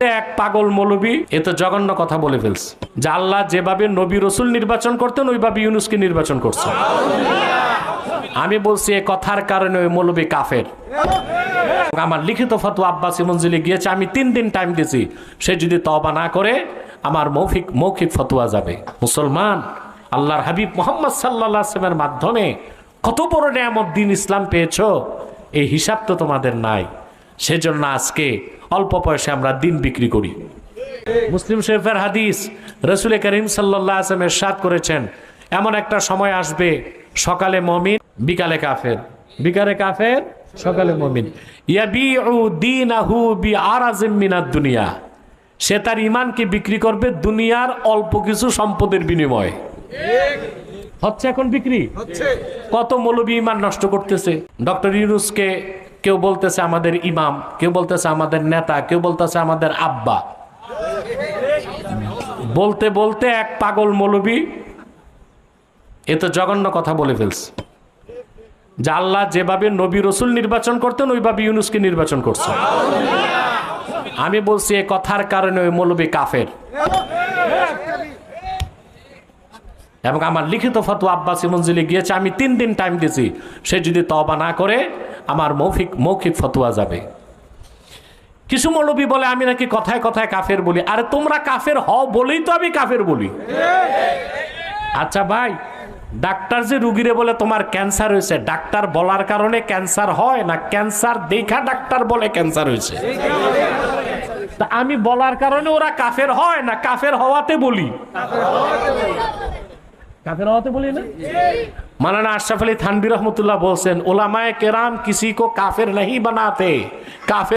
এক পাগল মৌলবী এ তো জঘন্য কথা বলে ফেলছে যে আল্লাহ যেভাবে নবী রসুল নির্বাচন করতেন ওইভাবে ইউনূসকে নির্বাচন করছে। আমি বলছি এ কথার কারণে ওই মৌলবী কাফের। আমার লিখিত ফতোয়া আব্বাসী মঞ্জিলে গিয়েছে, আমি 3 দিন টাইম দিয়েছি, সে যদি তওবা না করে আমার মৌখিক ফতোয়া যাবে। মুসলমান, আল্লাহর হাবিব মুহাম্মদ সাল্লাল্লাহু আলাইহি ওয়াসাল্লামের মাধ্যমে কত বড় নিয়ামত দিন ইসলাম পেয়েছো, এই হিসাব তো তোমাদের নাই। সেজন্য আজকে অল্প পয়সা আমরা দিন বিক্রি করি। মুসলিম শরীফের হাদিস, রাসূল করিম সাল্লাল্লাহু আলাইহি ওয়াসাল্লাম ইরশাদ করেছেন, এমন একটা সময় আসবে সকালে মুমিন বিকালে কাফের, বিকালে কাফের সকালে মুমিন। ইয়াবিউ দীনাহু বিআরাজিম মিনাদ দুনিয়া, সে তার ঈমানকে বিক্রি করবে দুনিয়ার অল্প কিছু সম্পদের বিনিময়ে। হচ্ছে এখন বিক্রি হচ্ছে। কত মৌলবী ঈমান নষ্ট করতেছে। ডক্টর ইউনূসকে কেউ বলতেছে আমাদের ইমাম, কেউ বলতেছে আমাদের নেতা, কেউ বলতেছে আমাদের আব্বা। বলতে বলতে এক পাগল মৌলবী এ তো জঘন্য কথা বলে ফেলছে যে আল্লাহ যেভাবে নবী রসুল নির্বাচন করতেন ওইভাবে ইউনূসকে নির্বাচন করছে। আমি বলছি এ কথার কারণে ওই মৌলবী কাফের। এবং আমার লিখিত ফতোয়া আব্বাসী মঞ্জিলে গিয়েছে, আমি 3 দিন টাইম দিয়েছি, সে যদি তওবা না করে আমার মৌখিক ফতোয়া যাবে। কিছু মৌলবী বলে আমি নাকি কথায় কথায় কাফের বলি। আরে তোমরা কাফের হও বলেই তো আমি কাফের বলি। আচ্ছা ভাই, ডাক্তার যে রুগীরে বলে তোমার ক্যান্সার হয়েছে, ডাক্তার বলার কারণে ক্যান্সার হয় না ক্যান্সার দেখা ডাক্তার বলে ক্যান্সার হয়েছে? তা আমি বলার কারণে ওরা কাফের হয় না কাফের হওয়াতে বলি? কাফের হওয়াতে বলি না। মাওলানা আশরাফ আলী থানভী রহমতুল্লাহ বলছেন, উলামায়ে কেরাম কিসি কো কাফের नहीं बनाते, কাফের